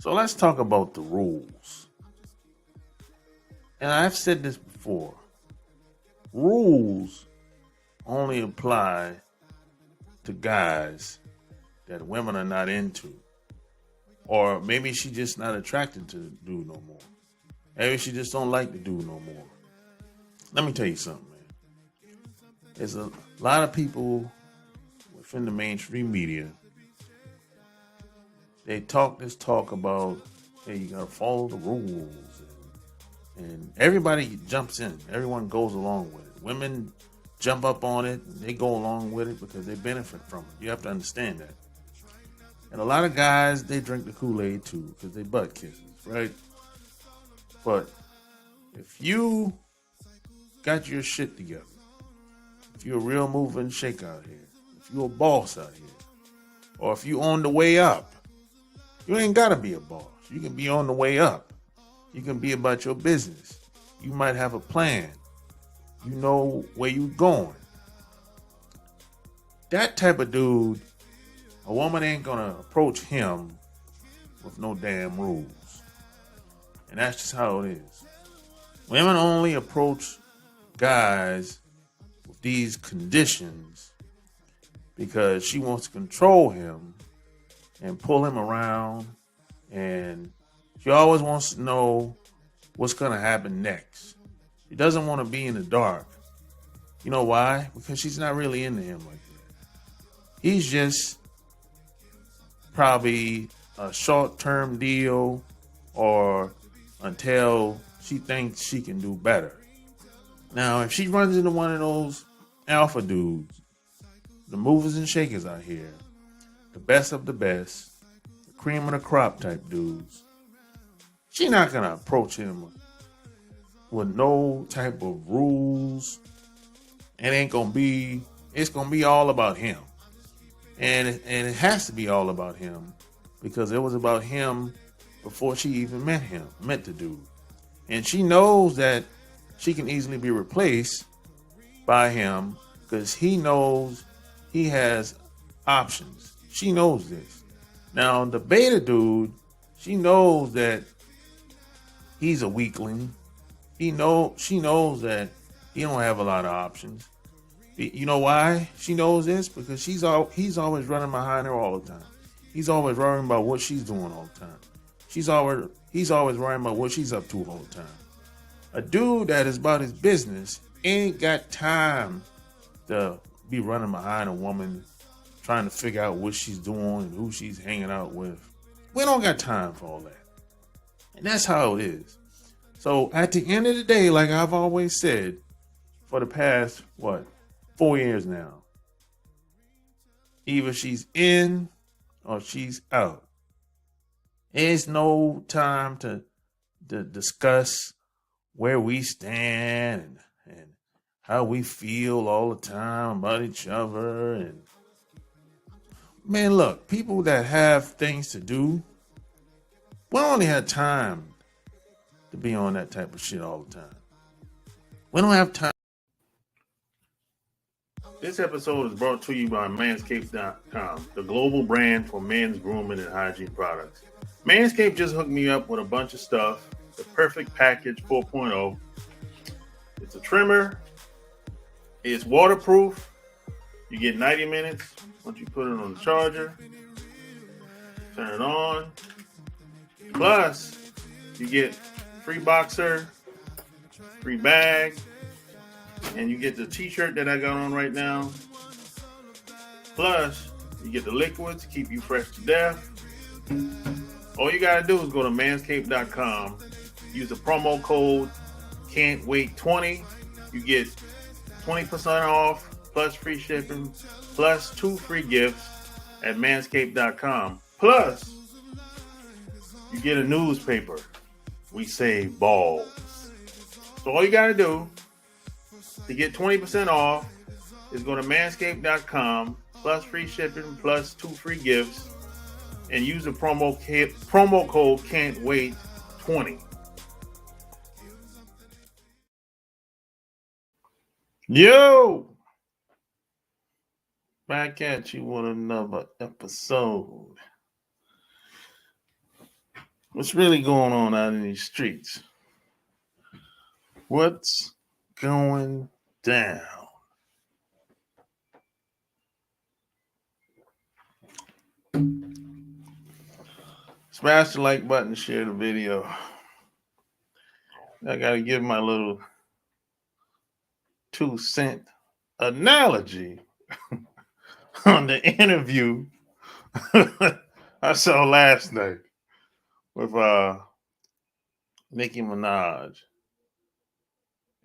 So let's talk about the rules. And I've said this before. Rules only apply to guys that women are not into. Or maybe she just not attracted to the dude no more. Maybe she just don't like the dude no more. Let me tell you something, man. There's a lot of people within the mainstream media. They talk this talk about, hey, you gotta follow the rules, and everybody jumps in. Everyone goes along with it. Women jump up on it. And they go along with it because they benefit from it. You have to understand that. And a lot of guys, they drink the Kool-Aid too because they butt kisses, right? But if you got your shit together, if you're a real mover and shaker out here, if you're a boss out here, or if you on the way up, you ain't gotta be a boss. You can be on the way up. You can be about your business. You might have a plan. You know where you going. That type of dude, a woman ain't gonna approach him with no damn rules. And that's just how it is. Women only approach guys with these conditions because she wants to control him and pull him around, and she always wants to know what's going to happen next. She doesn't want to be in the dark. You know why? Because she's not really into him like that. He's just probably a short-term deal, or until she thinks she can do better. Now, if she runs into one of those alpha dudes, the movers and shakers out here, the best of the best, the cream of the crop type dudes, she not gonna approach him with no type of rules. It's gonna be all about him. And it has to be all about him because it was about him before she even met the dude. And she knows that she can easily be replaced by him because he knows he has options. She knows this. Now, the beta dude, she knows that he's a weakling. She knows that he don't have a lot of options. You know why she knows this? Because he's always running behind her all the time. He's always worrying about what she's doing all the time. He's always worrying about what she's up to all the time. A dude that is about his business ain't got time to be running behind a woman trying to figure out what she's doing and who she's hanging out with. We don't got time for all that. And that's how it is. So at the end of the day, like I've always said, for the past, 4 years now, either she's in or she's out. There's no time to discuss where we stand and how we feel all the time about each other. And man, look, people that have things to do, we don't only have time to be on that type of shit all the time. We don't have time. This episode is brought to you by Manscaped.com, the global brand for men's grooming and hygiene products. Manscaped just hooked me up with a bunch of stuff. The Perfect Package 4.0. It's a trimmer. It's waterproof. You get 90 minutes once you put it on the charger. Turn it on. Plus, you get free boxer, free bag, and you get the t-shirt that I got on right now. Plus, you get the liquids to keep you fresh to death. All you gotta do is go to manscaped.com, use the promo code CAN'TWAIT20. You get 20% off, plus free shipping, plus 2 free gifts at manscaped.com. Plus, you get a newspaper. We save balls. So all you gotta do to get 20% off is go to manscaped.com, plus free shipping, plus 2 free gifts, and use the promo code CAN'TWAIT20. Yo! Back at you with another episode. What's really going on out in these streets? What's going down? Smash the like button, share the video. I gotta give my little 2 cent analogy on the interview I saw last night with Nicki Minaj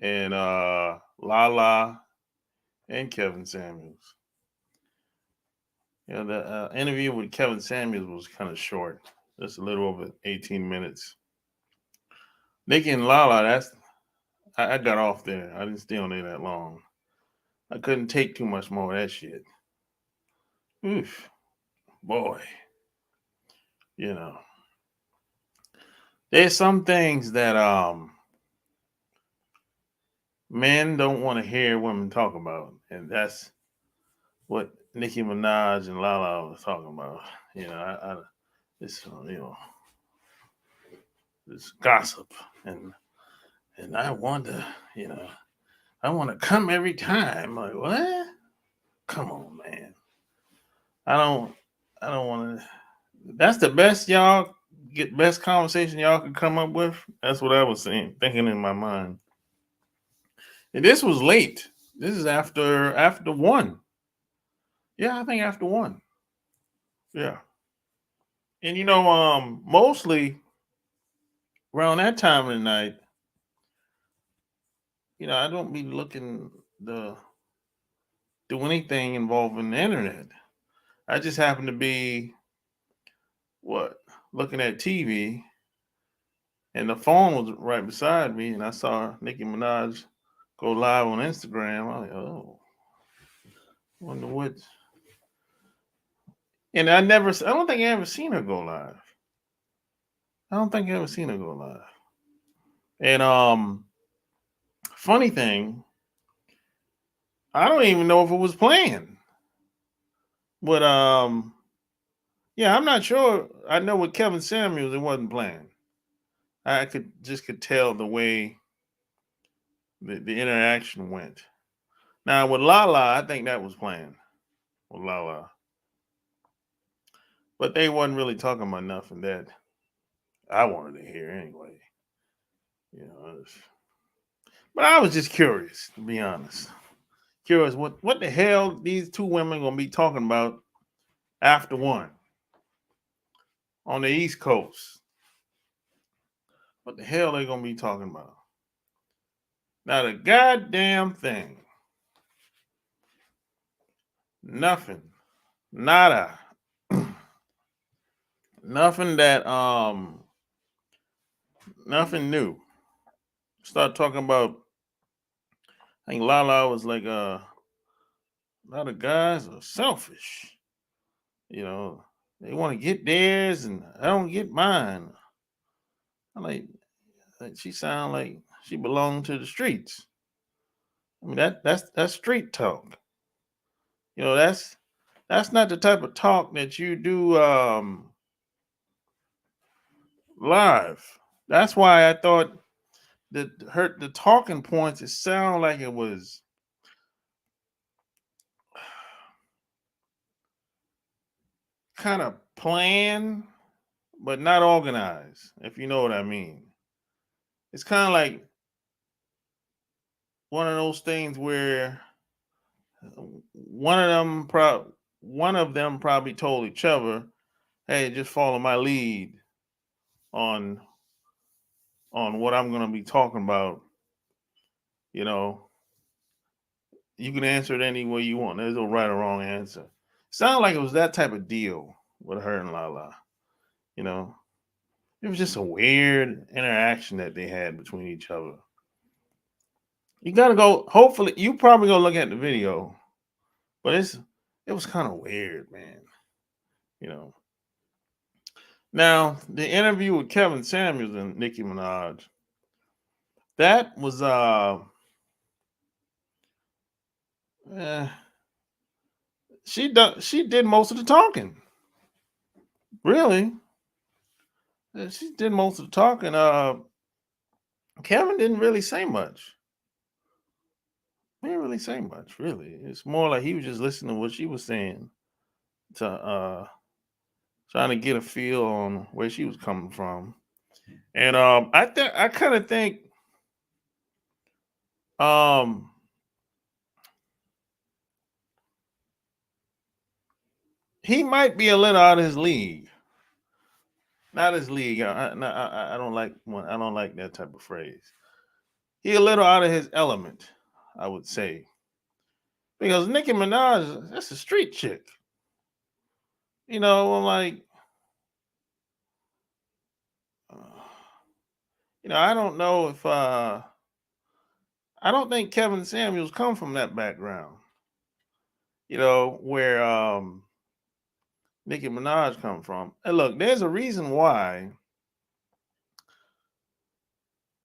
and Lala and Kevin Samuels. The interview with Kevin Samuels was kind of short, just a little over 18 minutes. Nicki and Lala, I got off there. I didn't stay on there that long. I couldn't take too much more of that shit. Oof, boy. You know, there's some things that men don't want to hear women talk about, and that's what Nicki Minaj and Lala was talking about. You know, this this gossip, and I want to, I want to come every time. Like what? Come on, man. I don't want to. That's the best conversation y'all could come up with. That's what I was thinking in my mind. And this was late. This is after 1. Yeah, I think after 1. Yeah. And mostly around that time of the night, I don't be looking to do anything involving the internet. I just happen to be looking at TV, and the phone was right beside me, and I saw Nicki Minaj go live on Instagram. I'm like, oh, wonder what. And I don't think I ever seen her go live. I don't think I ever seen her go live. And funny thing, I don't even know if it was playing. But yeah, I'm not sure. I know with Kevin Samuels, it wasn't playing. I could tell the way the interaction went. Now with Lala, I think that was playing with Lala, but they wasn't really talking about nothing that I wanted to hear anyway. But I was just curious, to be honest. Curious what the hell these two women gonna be talking about after 1 on the East Coast. What the hell they gonna be talking about? Not a goddamn thing. Nothing. Nada. Nothing that nothing new. Start talking about, I think Lala was like a lot of guys are selfish. They want to get theirs and I don't get mine. I'm like she sound like she belonged to the streets. I mean that's street talk. That's not the type of talk that you do live. That's why I thought that the talking points, it sounded like it was kind of planned but not organized, if you know what I mean. It's kind of like one of those things where one of them probably told each other, "Hey, just follow my lead on what I'm going to be talking about." You know, you can answer it any way you want. There's no right or wrong answer. Sounded like it was that type of deal with her and Lala. It was just a weird interaction that they had between each other. You gotta go. Hopefully, you probably gonna look at the video, but it was kind of weird, man. You know. Now the interview with Kevin Samuels and Nicki Minaj, that was eh, she did most of the talking. Really, She did most of the talking. Kevin didn't really say much. He didn't really say much, really. It's more like he was just listening to what she was saying to trying to get a feel on where she was coming from. And I kind of think um he might be a little out of his league. Not his league. I don't like I don't like that type of phrase. He a little out of his element, I would say, because Nicki Minaj, that's a street chick. I'm like, uh, I don't know if I don't think Kevin Samuels come from that background. Where Nicki Minaj come from. And look, there's a reason why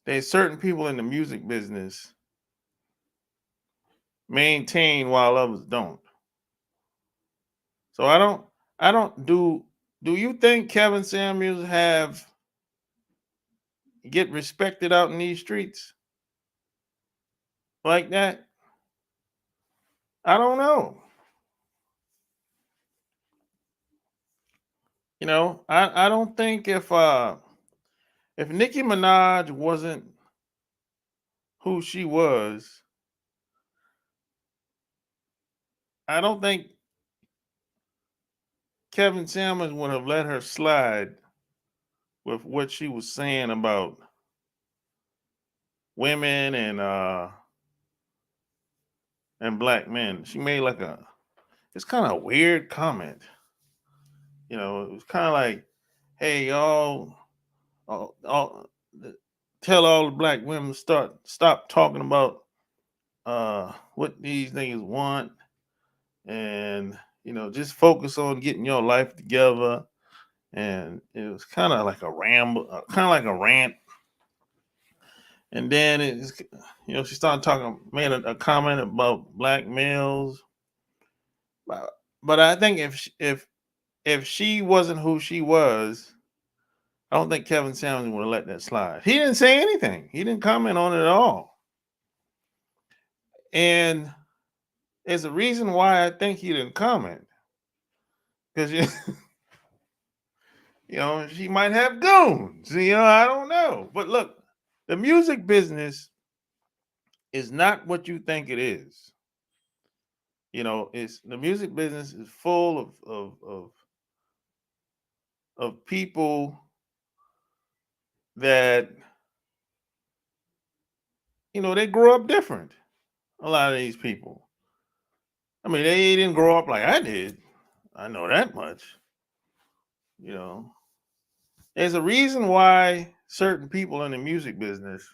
there's certain people in the music business maintain while others don't. So I don't do you think Kevin Samuels have get respected out in these streets like that? I don't know. I don't think if Nicki Minaj wasn't who she was, I don't think Kevin Samuels would have let her slide with what she was saying about women and black men. She made like it's kind of a weird comment. It was kind of like, hey, all tell all the black women stop talking about what these niggas want, and just focus on getting your life together. And it was kind of like a ramble, kind of like a rant. And then she started talking, made a comment about black males. But I think if she wasn't who she was, I don't think Kevin Samuels would have let that slide. He didn't say anything. He didn't comment on it at all. And there's a reason why I think he didn't comment. Because she might have goons. I don't know. But look, the music business is not what you think it is. It's the music business is full of people that they grow up different. A lot of these people. I mean, they didn't grow up like I did. I know that much. You know, there's a reason why certain people in the music business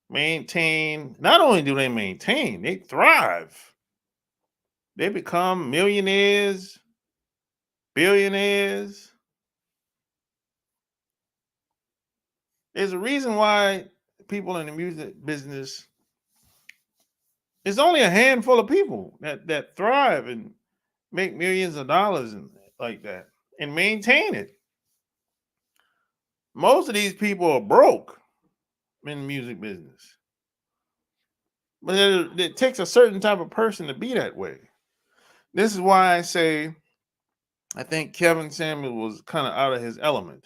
maintain. Not only do they maintain, they thrive. They become millionaires, billionaires. There's a reason why people in the music business. It's only a handful of people that thrive and make millions of dollars and like that and maintain it. Most of these people are broke in the music business. But it takes a certain type of person to be that way. This is why I say I think Kevin Samuel was kind of out of his element.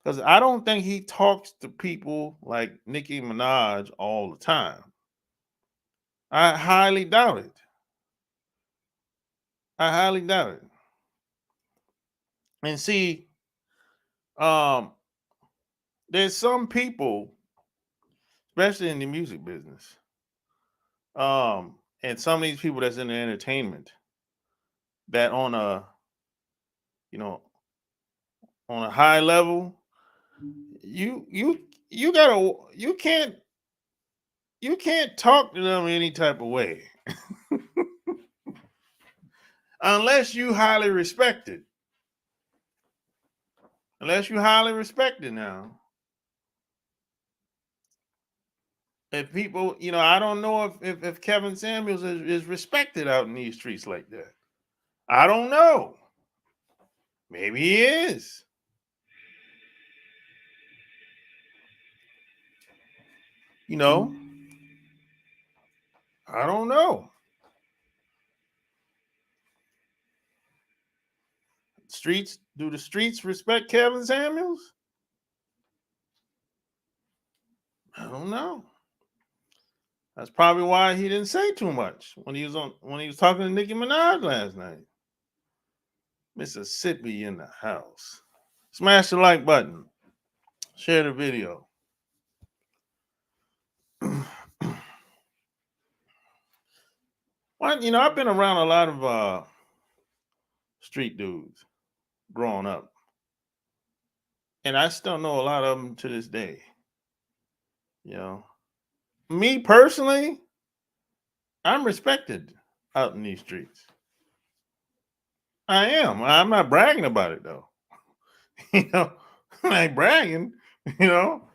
Because I don't think he talks to people like Nicki Minaj all the time. I highly doubt it. I highly doubt it. And see, um, there's some people, especially in the music business, and some of these people that's in the entertainment, that you know, on a high level, you gotta you can't talk to them any type of way unless you highly respected. Unless you highly respected now. If people, I don't know if Kevin Samuels is respected out in these streets like that. I don't know. Maybe he is. You know, I don't know. Do the streets respect Kevin Samuels? I don't know. That's probably why he didn't say too much when he was talking to Nicki Minaj last night. Mississippi in the house. Smash the like button. Share the video. Well, I've been around a lot of street dudes growing up, and I still know a lot of them to this day. Me personally, I'm respected out in these streets. I am. I'm not bragging about it though. I ain't bragging. You know,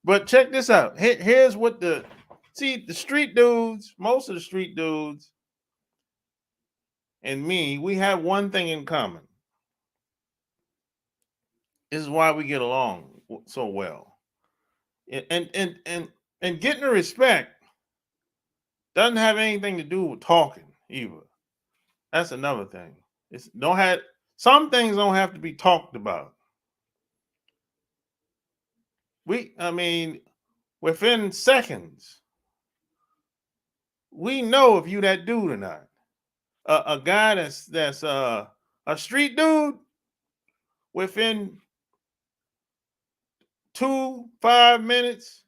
but check this out. Here's what the street dudes. Most of the street dudes and me, we have one thing in common. This is why we get along so well. And getting the respect doesn't have anything to do with talking either. That's another thing. Some things don't have to be talked about. Within seconds, we know if you that dude or not. A guy that's a street dude, within 5 minutes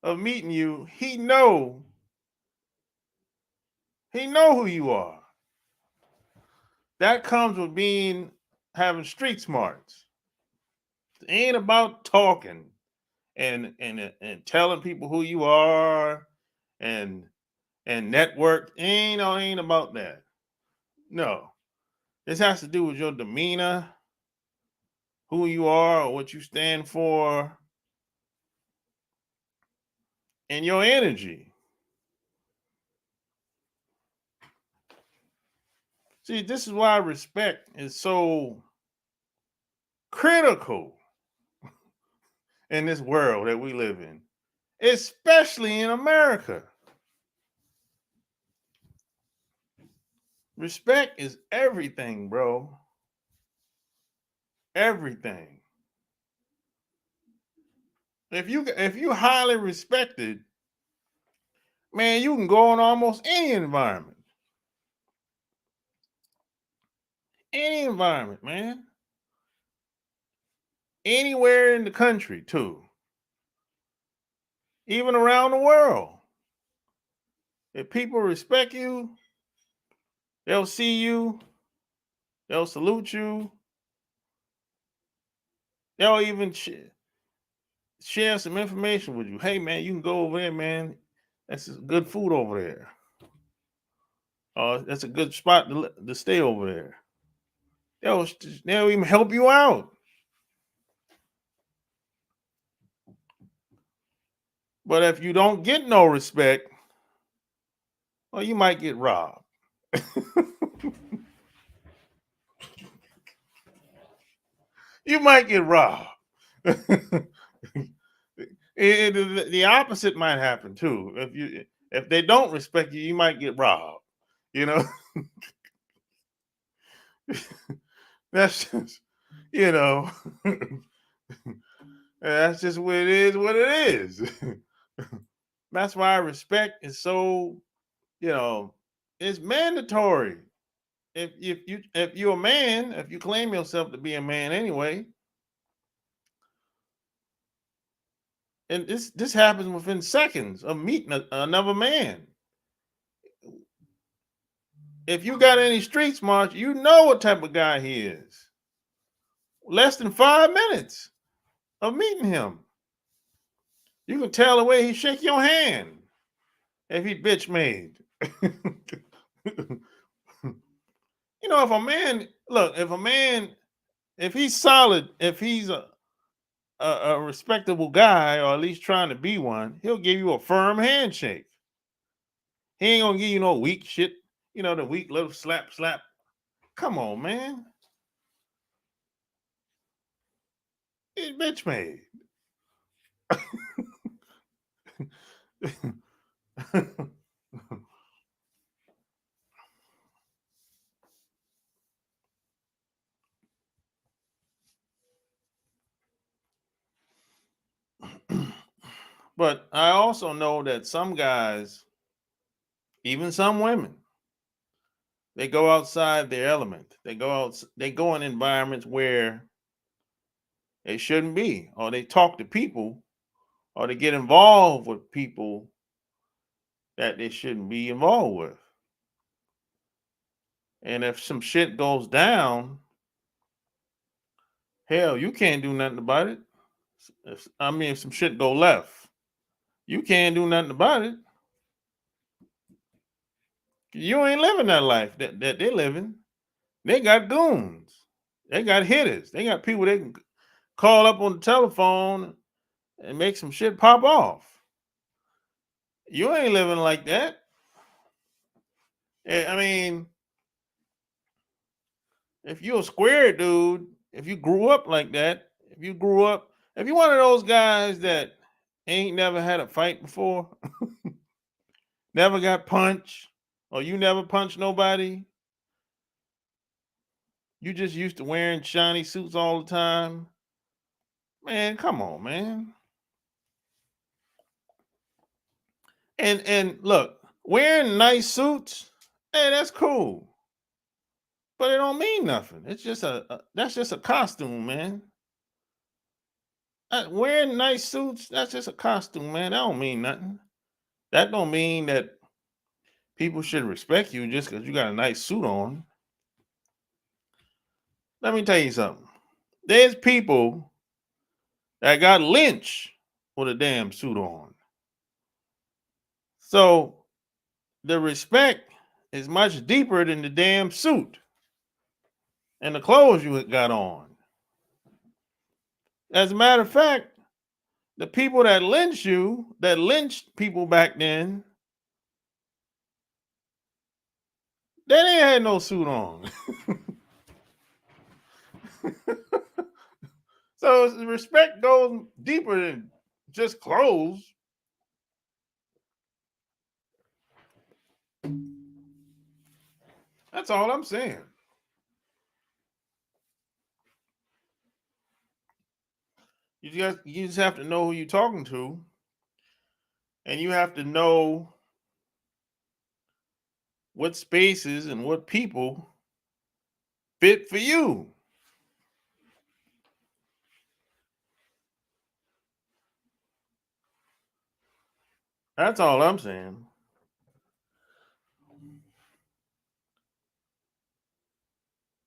of meeting you, he know who you are. That comes with having street smarts. It ain't about talking and telling people who you are and network. Ain't about that. No. This has to do with your demeanor, who you are or what you stand for, and your energy. See, this is why respect is so critical in this world that we live in, especially in America. Respect is everything, bro. Everything. If you highly respected, man, you can go in almost any environment. Any environment, man. Anywhere in the country, too. Even around the world. If people respect you, they'll see you, they'll salute you, they'll even share some information with you. Hey, man, you can go over there, man. That's good food over there. That's a good spot to stay over there. They'll even help you out. But if you don't get no respect, well, you might get robbed. You might get robbed. The opposite might happen too. If they don't respect you, you might get robbed. You know, that's just that's just what it is. What it is. That's why respect is so it's mandatory. If you're a man, if you claim yourself to be a man anyway, and this happens within seconds of meeting another man. If you got any street smarts, you know what type of guy he is. Less than 5 minutes of meeting him, you can tell the way he shake your hand if he bitch made. If he's solid, if he's a respectable guy, or at least trying to be one, he'll give you a firm handshake. He ain't gonna give you no weak shit, the weak little slap. Come on, man. It's bitch made. But I also know that some guys, even some women, they go outside their element. They go in environments where they shouldn't be, or they talk to people, or they get involved with people that they shouldn't be involved with. And if some shit goes down, hell, you can't do nothing about it. If some shit go left, you can't do nothing about it. You ain't living that life that they're living. They got goons. They got hitters. They got people they can call up on the telephone and make some shit pop off. You ain't living like that. I mean, if you're a square dude, if you grew up like that, if you're one of those guys that ain't never had a fight before, never got punched, or you never punched nobody, you just used to wearing shiny suits all the time, man, come on, man. And look, wearing nice suits, hey, that's cool. But it don't mean nothing. It's just that's just a costume, man. Wearing nice suits, that's just a costume, man. That don't mean nothing. That don't mean that people should respect you just because you got a nice suit on. Let me tell you something. There's people that got lynched with a damn suit on. So the respect is much deeper than the damn suit and the clothes you got on. As a matter of fact, the people that lynched people back then, they didn't have no suit on. So respect goes deeper than just clothes. That's all I'm saying. You just have to know who you're talking to, and you have to know what spaces and what people fit for you. That's all I'm saying.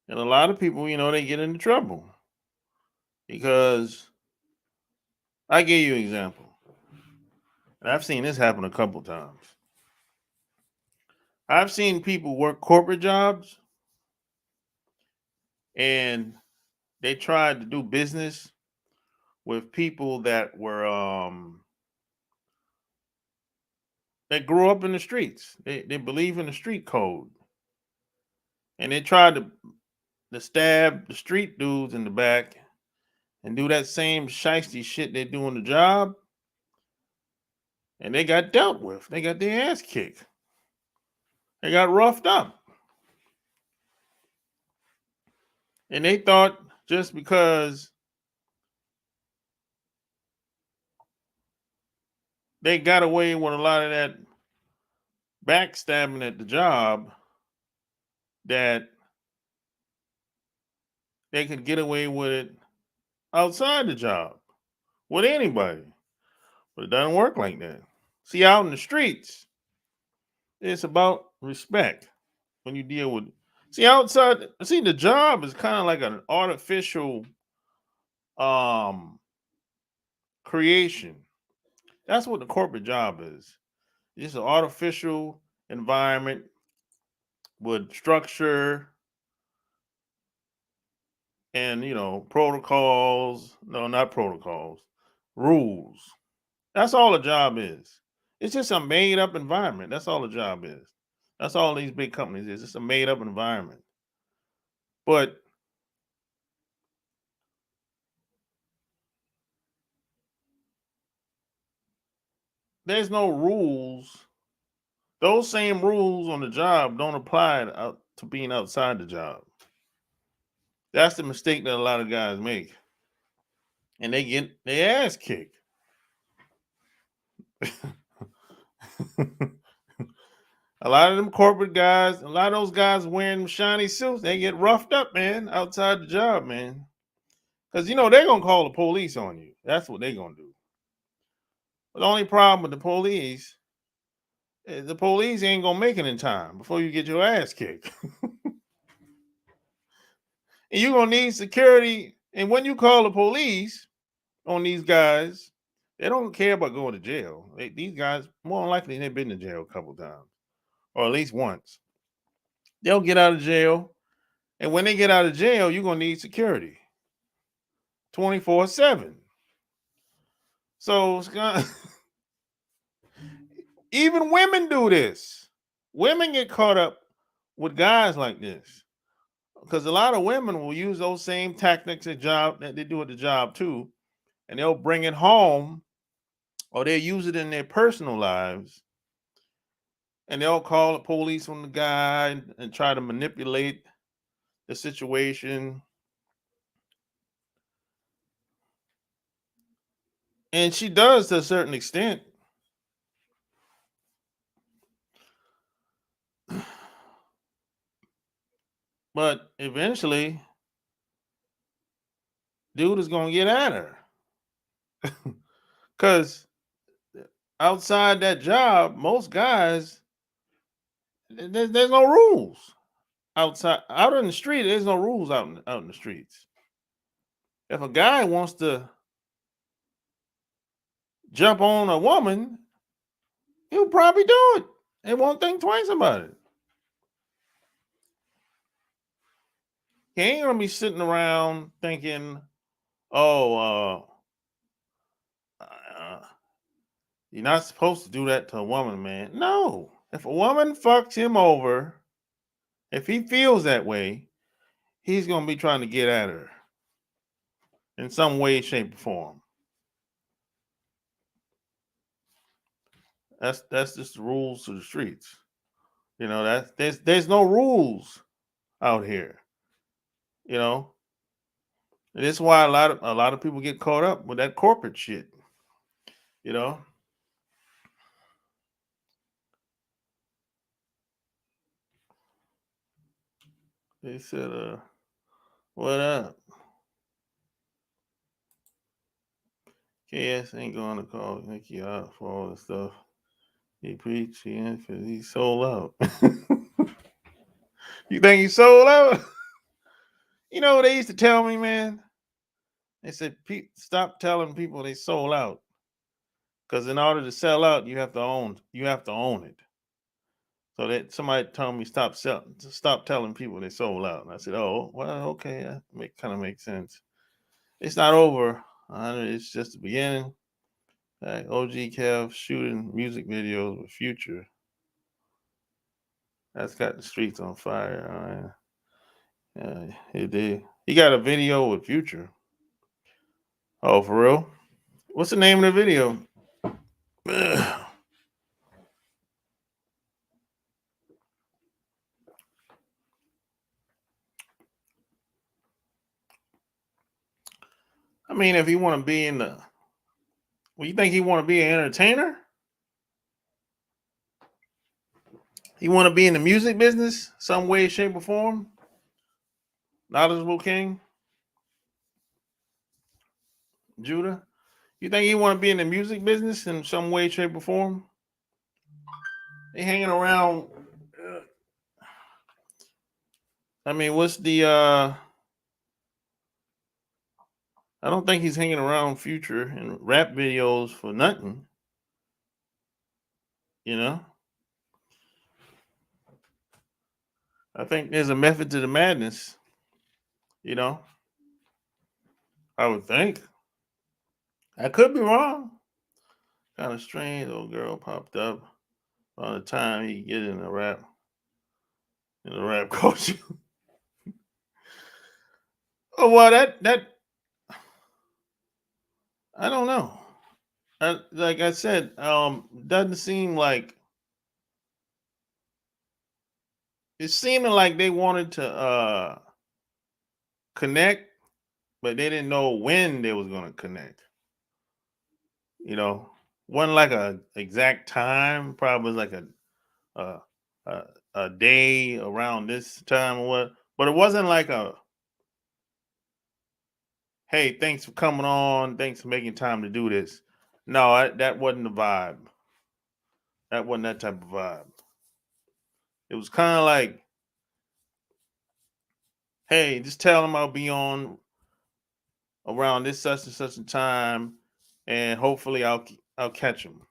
And a lot of people, they get into trouble because I gave you an example. And I've seen this happen a couple times. I've seen people work corporate jobs and they tried to do business with people that grew up in the streets. They believe in the street code. And they tried to stab the street dudes in the back and do that same shiesty shit they do on the job. And they got dealt with. They got their ass kicked. They got roughed up. And they thought just because they got away with a lot of that backstabbing at the job that they could get away with it outside the job with anybody. But it doesn't work like that. See, out in the streets, it's about respect when you deal with. See, the job is kind of like an artificial um creation. That's what the corporate job is. It's an artificial environment with structure and protocols. No, not protocols, rules. That's all a job is. It's just a made up environment. That's all a job is. That's all these big companies is. It's a made up environment. But there's no rules. Those same rules on the job don't apply to being outside the job. That's the mistake that a lot of guys make, and they get their ass kicked. A lot of them corporate guys, a lot of those guys wearing shiny suits, they get roughed up, man, outside the job, man. Because they're gonna call the police on you. That's what they're gonna do. But the only problem with the police is the police ain't gonna make it in time before you get your ass kicked. And you're gonna need security. And when you call the police on these guys, they don't care about going to jail. These guys, more than likely, they've been to jail a couple times, or at least once. They'll get out of jail, and when they get out of jail, you're gonna need security 24/7. So even women do this. Women get caught up with guys like this because a lot of women will use those same tactics at job that they do at the job too, and they'll bring it home or they'll use it in their personal lives, and they'll call the police on the guy and try to manipulate the situation. And she does to a certain extent. But eventually, dude is gonna get at her. Because outside that job, most guys, there's no rules. Out in the street, there's no rules out in the streets. If a guy wants to jump on a woman, he'll probably do it and won't think twice about it. He ain't gonna be sitting around thinking, "Oh, you're not supposed to do that to a woman, man." No, if a woman fucks him over, if he feels that way, he's gonna be trying to get at her in some way, shape, or form. That's just the rules of the streets. That there's no rules out here. You know, and that's why a lot of people get caught up with that corporate shit. You know, they said, "What up? KS ain't going to call Nicki out for all the stuff he preached. He's sold out." You think he's sold out? What they used to tell me, man? They said, "Stop telling people they sold out, because in order to sell out, you have to own it." So that somebody told me stop telling people they sold out, and I said, "Oh, well, okay, that kind of makes sense. It's not over. It's just the beginning." OG Kev shooting music videos with Future. That's got the streets on fire. He did. He got a video with Future. Oh, for real? What's the name of the video? I mean, if he want to be you think he want to be an entertainer? He want to be in the music business, some way, shape, or form? Knowledgeable King, Judah. You think he want to be in the music business in some way, shape, or form? They hanging around. I mean, what's the? I don't think he's hanging around Future and rap videos for nothing. I think there's a method to the madness. I would think. I could be wrong. Kind of strange. Little girl popped up on the time he get in the rap culture. Oh well, that I don't know. like I said, doesn't seem like it's seeming like they wanted to connect, but they didn't know when they was gonna connect. You know, wasn't like a exact time. Probably was like a a, a day around this time or what. But it wasn't like a hey, thanks for coming on, thanks for making time to do this. No, that wasn't the vibe. That wasn't that type of vibe. It was kind of like, hey, just tell them I'll be on around this such and such a time, and hopefully I'll catch them.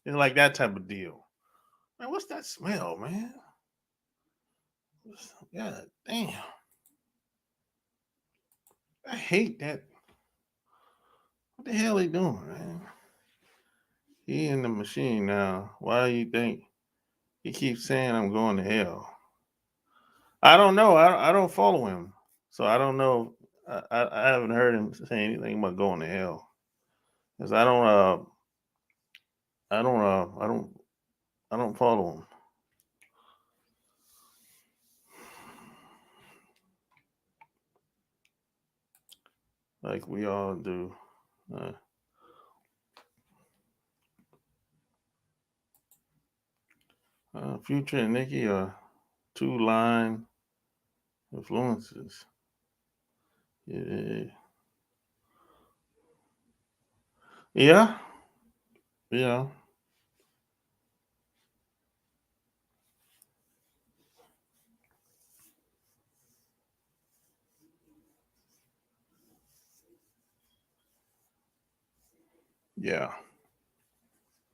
It's like that type of deal. Man, what's that smell, man? God damn, I hate that. What the hell he doing, man? He in the machine now. Why do you think he keeps saying I'm going to hell? I don't know. I don't follow him, so I don't know. I haven't heard him say anything about going to hell because I don't I don't follow him like we all do. Uh, Future and Nicki are two line influences. Yeah, yeah, yeah, yeah.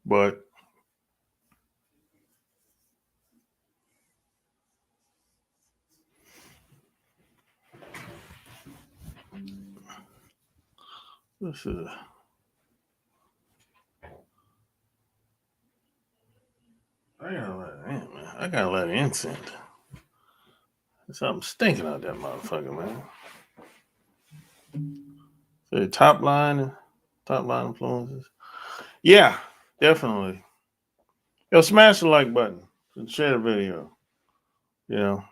But this is, I gotta let it incense. There's something stinking out that motherfucker, man. So top line influences. Yeah, definitely. Yo, smash the like button and share the video. You know,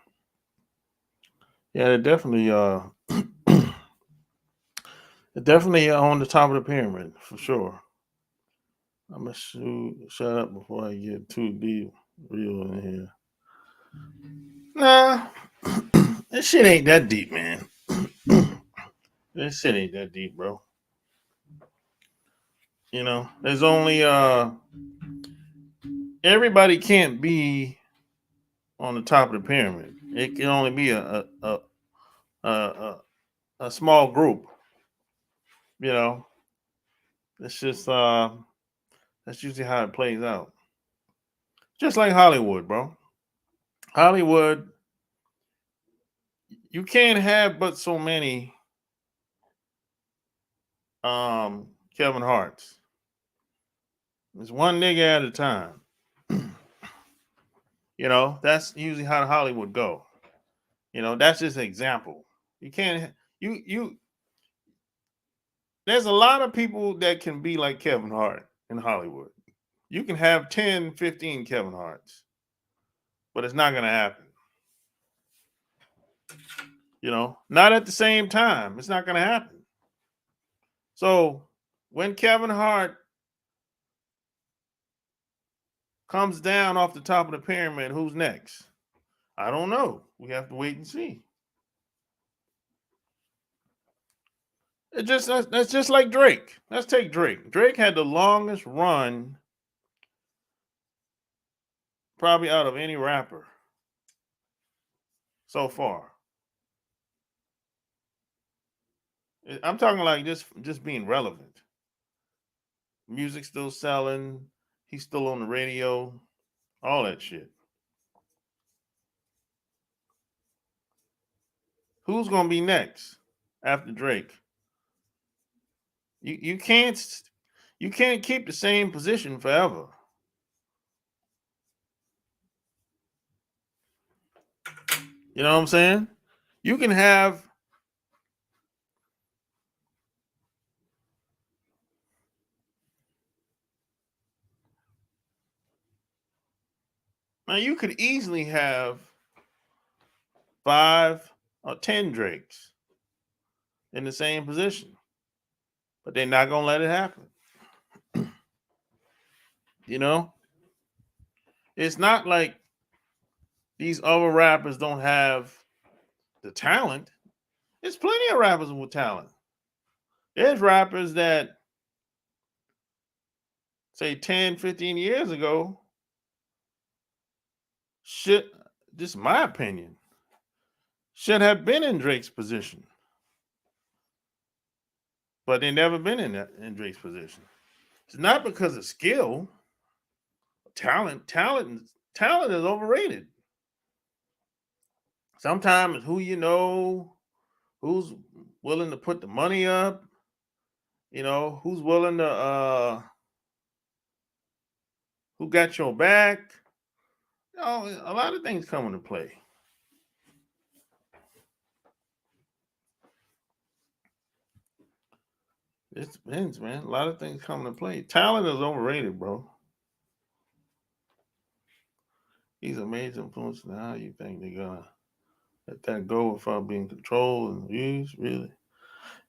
yeah, they're definitely they're definitely on the top of the pyramid for sure. I'm gonna shut up before I get too deep, real in here. Nah, this shit ain't that deep, man. This shit ain't that deep, bro. You know, there's only everybody can't be on the top of the pyramid. It can only be a, a small group. You know, it's just that's usually how it plays out. Just like Hollywood, bro. Hollywood, you can't have but so many Kevin Harts. It's one nigga at a time. You know, that's usually how Hollywood go. You know, that's just an example. You can't you there's a lot of people that can be like Kevin Hart in Hollywood. You can have 10, 15 Kevin Harts, but it's not going to happen. You know, not at the same time. It's not going to happen. So when Kevin Hart comes down off the top of the pyramid, who's next? I don't know. We have to wait and see. That's just like Drake. Let's take Drake. Drake had the longest run probably out of any rapper so far. I'm talking like just being relevant. Music still selling. He's still on the radio. All that shit. Who's gonna be next after Drake? You can't keep the same position forever. You know what I'm saying? You can have Now you could easily have 5 or 10 Drakes in the same position, but they're not gonna let it happen. You know, it's not like these other rappers don't have the talent. There's plenty of rappers with talent. There's rappers that say 10, 15 years ago should, just my opinion, should have been in Drake's position, but they never been in Drake's position. It's not because of skill, talent. Talent is overrated. Sometimes who you know, who's willing to put the money up, who's willing to who got your back. A lot of things come into play. It depends, man. A lot of things come into play. Talent is overrated, bro. He's a major influence. Now you think they're gonna let that go without being controlled and used? Really?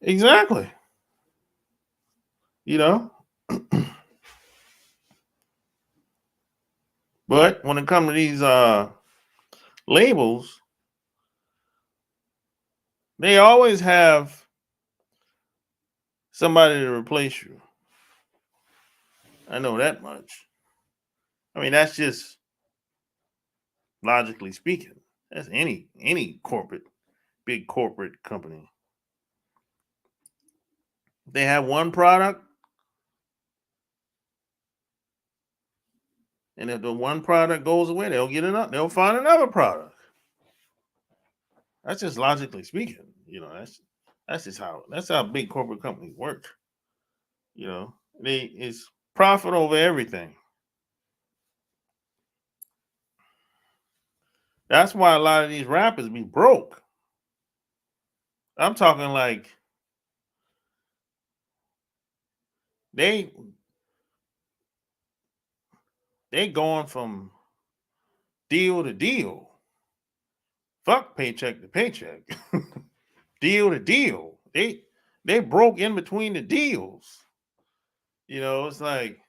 Exactly. You know. But when it comes to these labels, they always have somebody to replace you. I know that much. I mean, that's just logically speaking. That's any big corporate company. They have one product, and if the one product goes away, they'll find another product. That's just logically speaking. That's how big corporate companies work. It's profit over everything. That's why a lot of these rappers be broke. I'm talking like they going from deal to deal. Fuck paycheck to paycheck. Deal to deal. They broke in between the deals. It's like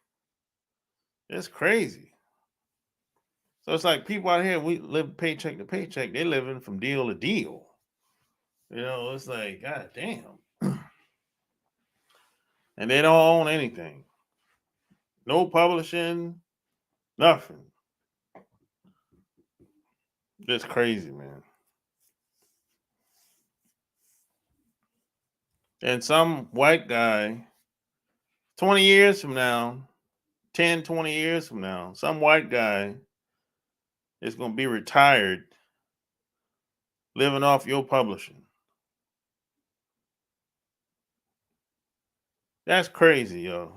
it's crazy. So it's like people out here, we live paycheck to paycheck. They living from deal to deal. It's like, God damn. And they don't own anything. No publishing, nothing. Just crazy, man. And some white guy, 20 years from now, 10, 20 years from now, some white guy is going to be retired living off your publishing. That's crazy, yo.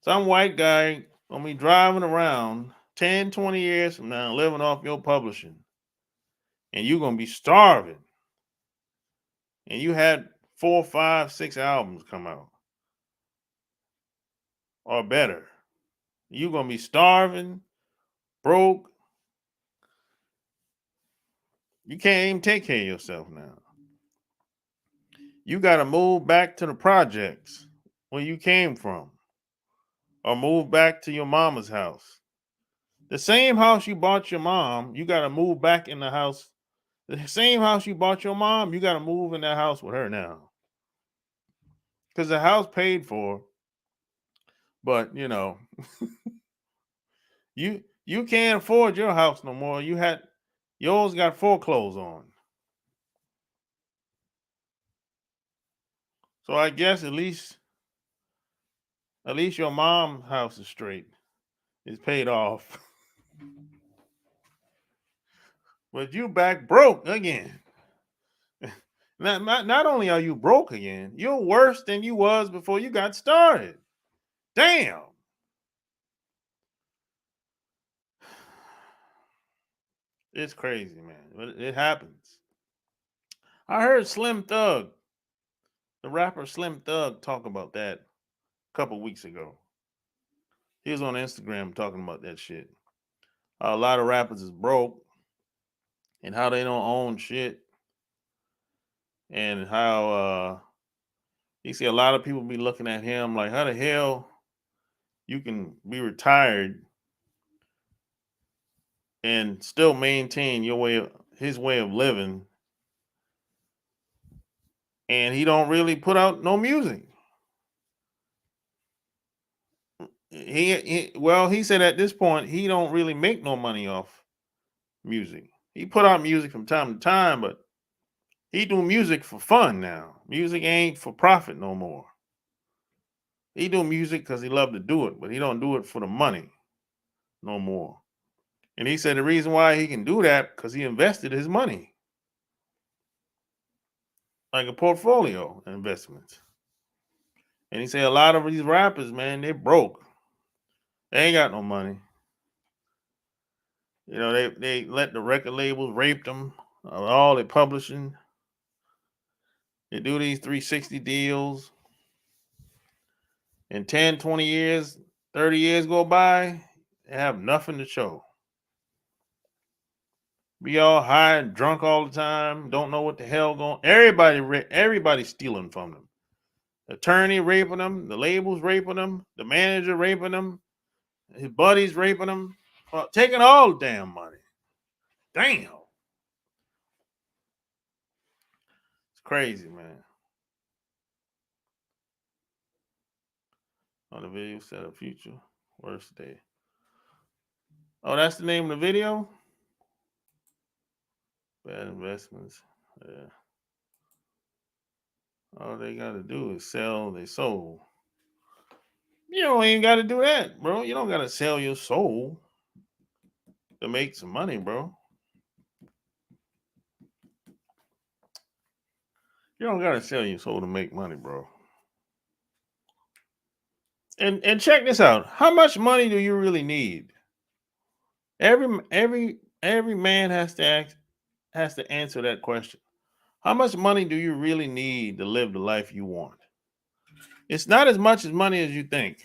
Some white guy going to be driving around 10, 20 years from now living off your publishing. And you're going to be starving. And you had 4, 5, 6 albums come out. Or better. You're going to be starving, broke. You can't even take care of yourself now. You got to move back to the projects where you came from, or move back to your mama's house. The same house you bought your mom, you got to move back in the house. The same house you bought your mom, you got to move in that house with her now. Because the house paid for, but you can't afford your house no more. Yours got foreclosed on. So I guess at least your mom's house is straight. It's paid off. But you back broke again. Not only are you broke again, you're worse than you was before you got started. Damn. It's crazy, man. But it happens. I heard Slim Thug, the rapper Slim Thug, talk about that a couple weeks ago. He was on Instagram talking about that shit. a lot of rappers is broke and how they don't own shit, and how you see a lot of people be looking at him like, how the hell you can be retired and still maintain his way of living, and he don't really put out no music. He said at this point he don't really make no money off music. He put out music from time to time, but he do music for fun now. Music ain't for profit no more. He do music because he love to do it, but he don't do it for the money no more. And he said the reason why he can do that because he invested his money, like a portfolio investment. And he said a lot of these rappers, man, they broke. They ain't got no money. You know, they let the record labels rape them, all their publishing. They do these 360 deals. In 10, 20 years, 30 years go by, they have nothing to show. Be all high and drunk all the time, don't know what the hell going. Everybody's stealing from them. The attorney raping them, the labels raping them, the manager raping them, his buddies raping them, taking all the damn money. Damn. It's crazy, man. On the video set up future worst day. Oh, that's the name of the video? Bad investments. Yeah. All they gotta do is sell their soul. You don't even gotta do that, bro. You don't gotta sell your soul to make some money, bro. You don't gotta sell your soul to make money, bro. And check this out. How much money do you really need? Every man has to answer that question. How much money do you really need to live the life you want? It's not as much as money as you think.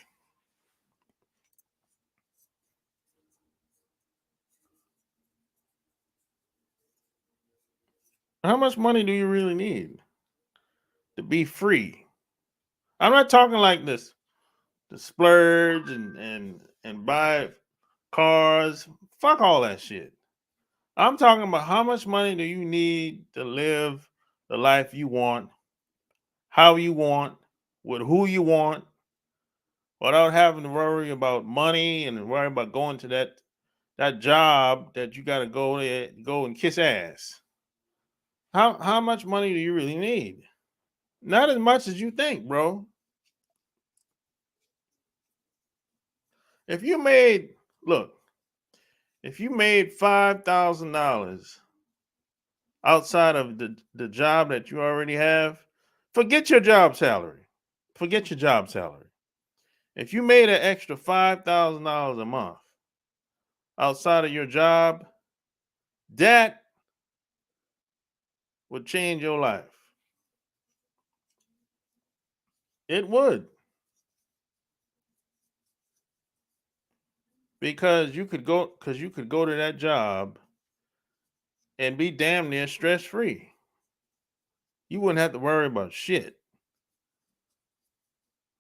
How much money do you really need to be free? I'm not talking like this to splurge and buy cars. Fuck all that shit. I'm talking about how much money do you need to live the life you want, how you want, with who you want, without having to worry about money and worry about going to that job that you got to go and kiss ass. How much money do you really need? Not as much as you think, bro. If you made look, if you made $5,000 outside of the job that you already have, forget your job salary. Forget your job salary. If you made an extra $5,000 a month outside of your job, that would change your life. It would. Because you could go to that job and be damn near stress free. You wouldn't have to worry about shit.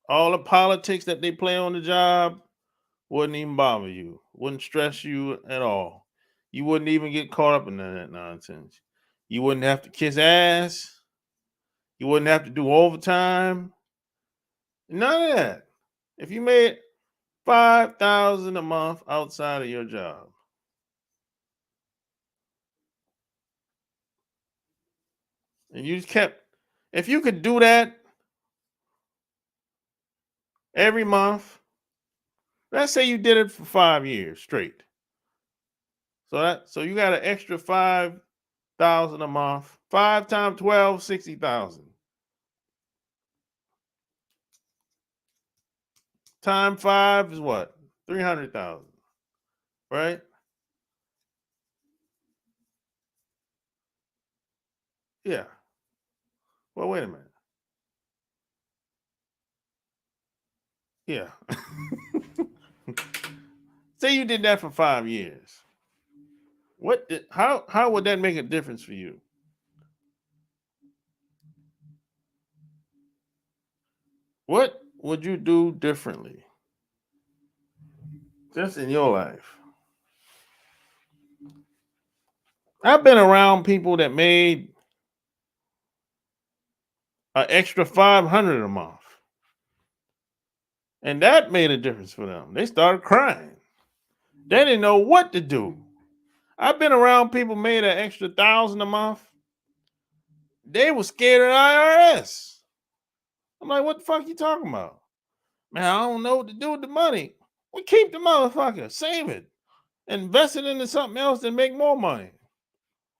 All the politics that they play on the job wouldn't even bother you, wouldn't stress you at all. You wouldn't even get caught up in none of that nonsense. You wouldn't have to kiss ass. You wouldn't have to do overtime. None of that. If you made 5,000 a month outside of your job, and you just kept, if you could do that every month, let's say you did it for 5 years straight. So you got an extra 5,000 a month. 5 times 12, 60,000. Time 5 is what? 300,000. Right? Yeah. Well, wait a minute. Yeah. Say you did that for 5 years. How would that make a difference for you? What would you do differently just in your life? I've been around people that made an extra 500 a month, and that made a difference for them. They started crying. They didn't know what to do. I've been around people made an extra 1,000 a month. They were scared of the IRS. I'm like, what the fuck you talking about? Man, I don't know what to do with the money. Well, keep the motherfucker, save it, invest it into something else and make more money.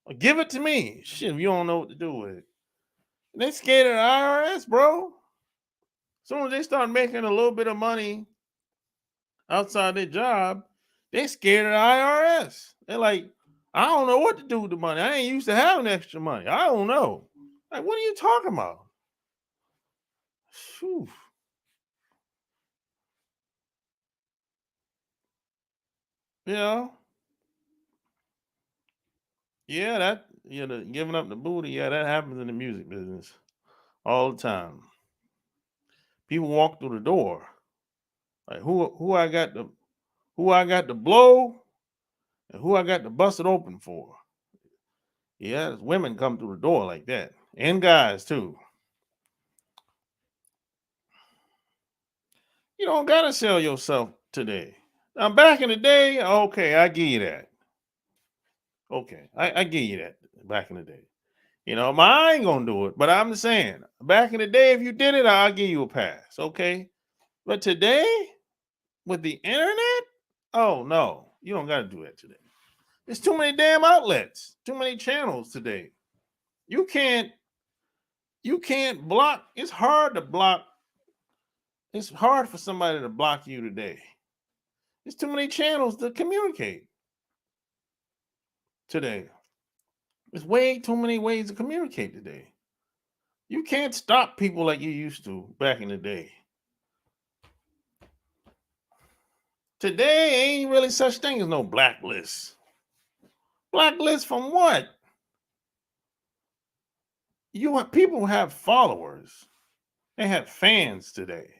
Or give it to me. Shit, if you don't know what to do with it. They scared of the IRS, bro. As soon as they start making a little bit of money outside their job, they scared of the IRS. They're like, I don't know what to do with the money. I ain't used to having extra money. I don't know. Like, what are you talking about? Whew. You know? Yeah, giving up the booty, yeah, that happens in the music business all the time. People walk through the door. Like who I got to blow and who I got to bust it open for. Yeah, there's women come through the door like that. And guys too. You don't gotta sell yourself today. Now back in the day, okay, I give you that. Okay, I give you that back in the day. I ain't gonna do it, but I'm just saying, back in the day, if you did it, I'll give you a pass. Okay. But today, with the internet, oh no, you don't gotta do that today. There's too many damn outlets, too many channels today. You can't block. It's hard to block. It's hard for somebody to block you today. There's too many channels to communicate today. There's way too many ways to communicate today. You can't stop people like you used to back in the day. Today ain't really such thing as no blacklist. Blacklist from what? People have followers. They have fans today.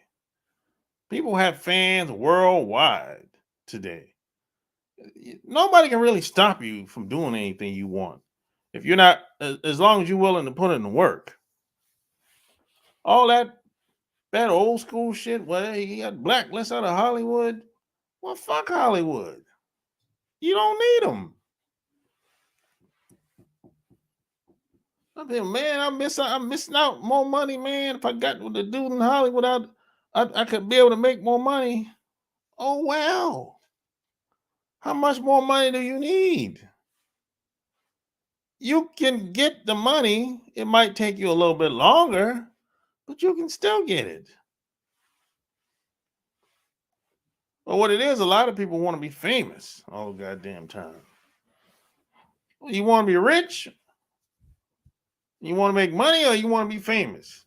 People have fans worldwide today. Nobody can really stop you from doing anything you want if you're not, as long as you're willing to put in the work. All that old school shit where he got blacklists out of Hollywood. Well, fuck Hollywood. You don't need them. I mean, man, I'm missing out more money, man. If I got with the dude in Hollywood, I could be able to make more money. Oh well. How much more money do you need? You can get the money. It might take you a little bit longer, but you can still get it. But what it is, a lot of people want to be famous all the goddamn time. You want to be rich? You want to make money, or you want to be famous?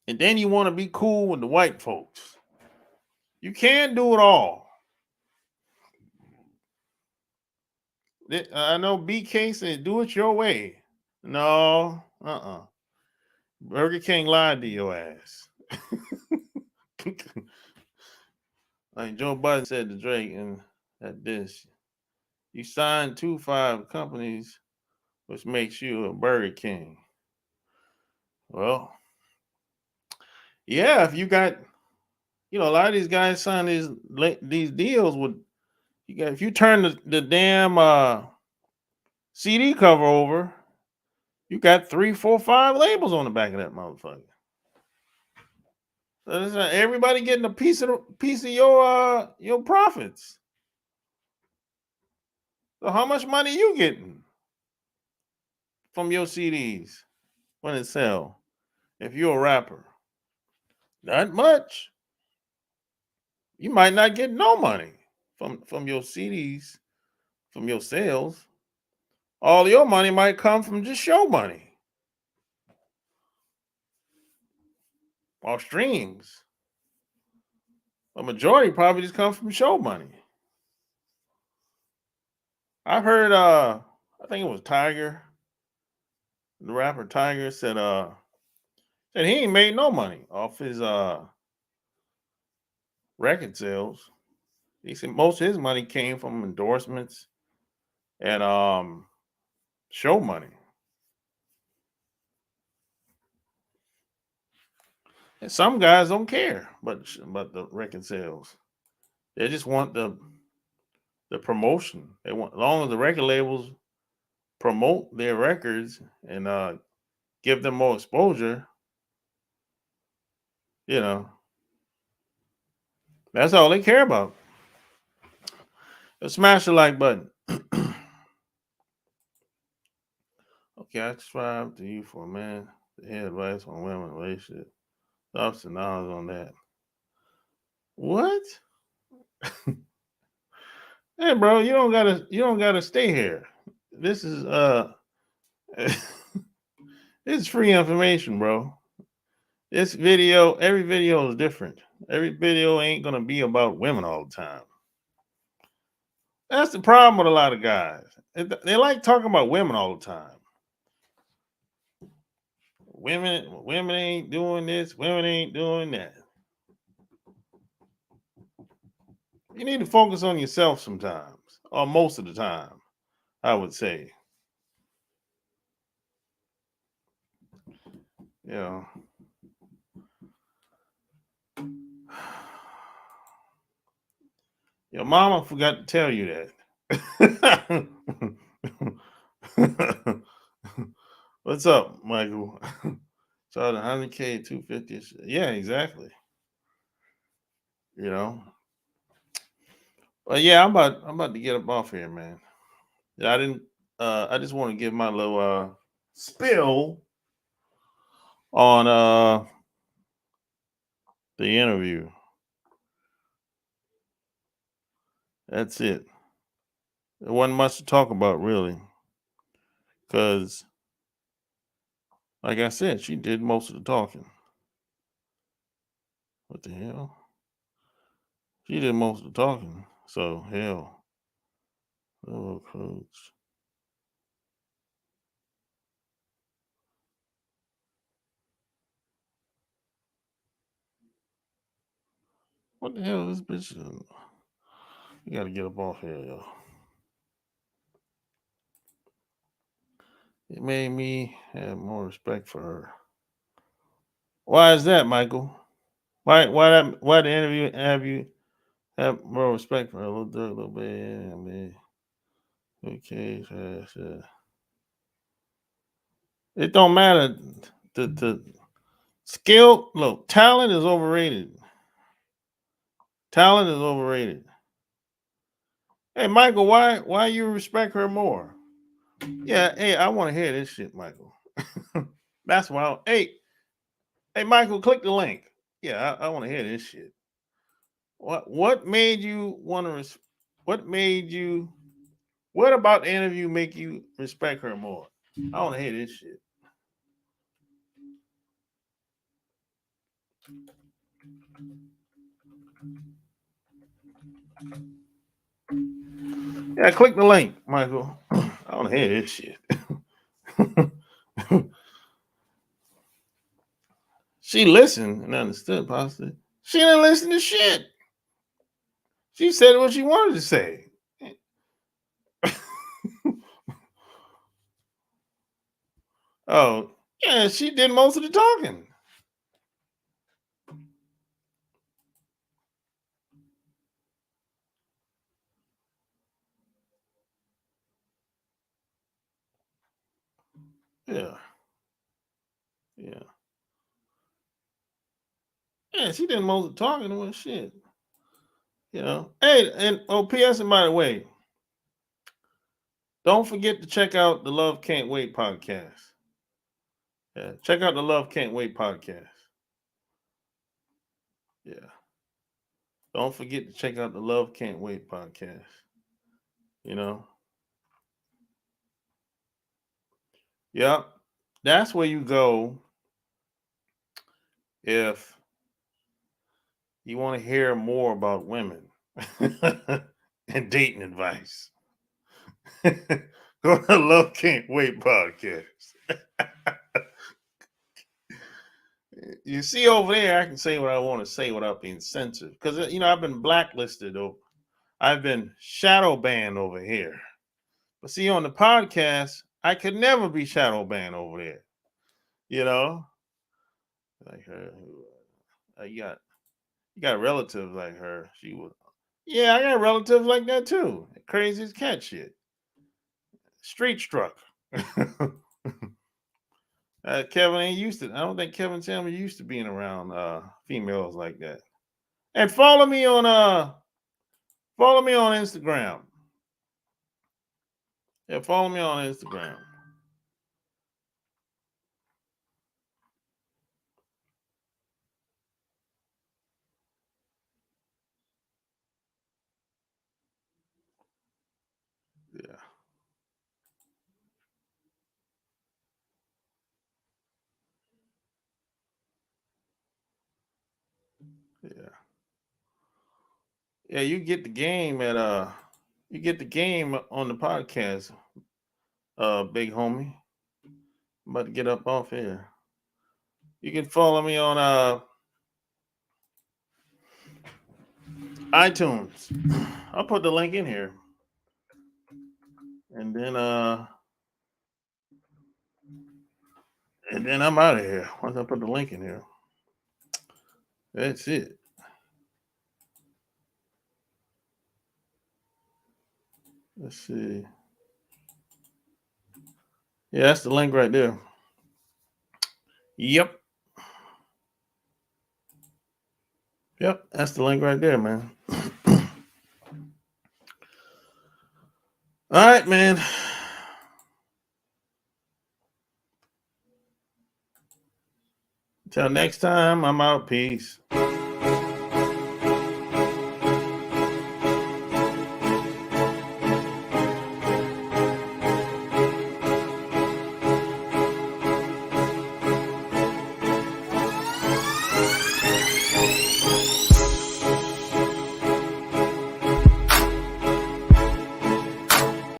And then you want to be cool with the white folks. You can't do it all. I know BK said, do it your way. No, Burger King lied to your ass. Like Joe Biden said to Drake and at this, you signed 2-5 companies, which makes you a Burger King. Well, yeah, if you got, a lot of these guys sign these deals with, if you turn the damn CD cover over, you got 3, 4, 5 labels on the back of that motherfucker. So everybody getting a piece of your profits. So how much money you getting from your CDs when it sell? If you're a rapper, not much. You might not get no money from your CDs, from your sales. All your money might come from just show money or streams. A majority probably just comes from show money. I heard I think it was Tiger, the rapper Tiger said he ain't made no money off his record sales. He said most of his money came from endorsements and show money. And some guys don't care but the record sales. They just want the promotion. They want as long as the record labels promote their records and give them more exposure, you know, that's all they care about. Smash the like button. Okay, I subscribe to you for a man to hear advice on women relationship. Ups and downs on that. What? Hey, bro, you don't gotta stay here. This is this is free information, bro. Every video is different. Every video ain't gonna be about women all the time. That's the problem with a lot of guys. They like talking about women all the time. Women ain't doing this. Women ain't doing that. You need to focus on yourself sometimes, or most of the time, I would say. You know, your mama forgot to tell you that. What's up, Michael? So the 100K, 250. Yeah, exactly. You know. But yeah, I'm about to get up off here, man. Yeah, I just want to give my little spill on the interview. That's it. There wasn't much to talk about really. Cause like I said, she did most of the talking. What the hell? She did most of the talking. So hell. Oh, coach. What the hell is this bitch? You gotta get up off here, yo. It made me have more respect for her. Why is that, Michael? Why the interview have you have more respect for her? A little dirt, a little bit, yeah, man. Okay, so. It don't matter. The skill, look, talent is overrated. Talent is overrated. Hey, Michael, why you respect her more? Yeah, hey, I want to hear this shit, Michael. That's why. Hey, Michael, click the link. Yeah, I want to hear this shit. What made you want to? What made you? What about the interview make you respect her more? I want to hear this shit. Yeah, click the link, Michael. I want to hear this shit. She listened and understood, possibly. She didn't listen to shit. She said what she wanted to say. Oh, yeah, she did most of the talking. Yeah, yeah, yeah. She did most of the talking. Well, shit. You know. Hey, and oh, P.S. And by the way, don't forget to check out the Love Can't Wait podcast. Yeah, check out the Love Can't Wait podcast. Yeah. Don't forget to check out the Love Can't Wait podcast. You know? Yep. That's where you go if you want to hear more about women and dating advice. Go to Love Can't Wait podcast. You see over there, I can say what I want to say without being censored. Because, I've been blacklisted. I've been shadow banned over here. But see, on the podcast, I could never be shadow banned over there. Like her. You got relatives like her. She was. Yeah, I got relatives like that too. Crazy as cat shit. Street struck. Kevin ain't used to. I don't think Kevin Samuel used to being around females like that. And follow me on Instagram. Yeah, follow me on Instagram. Yeah. Yeah. Yeah, you get the game on the podcast, big homie. I'm about to get up off here. You can follow me on iTunes. I'll put the link in here. And then I'm out of here. Once I put the link in here. That's it. Let's see. Yeah, that's the link right there. Yep. Yep, that's the link right there, man. All right, man. Until next time, I'm out. Peace.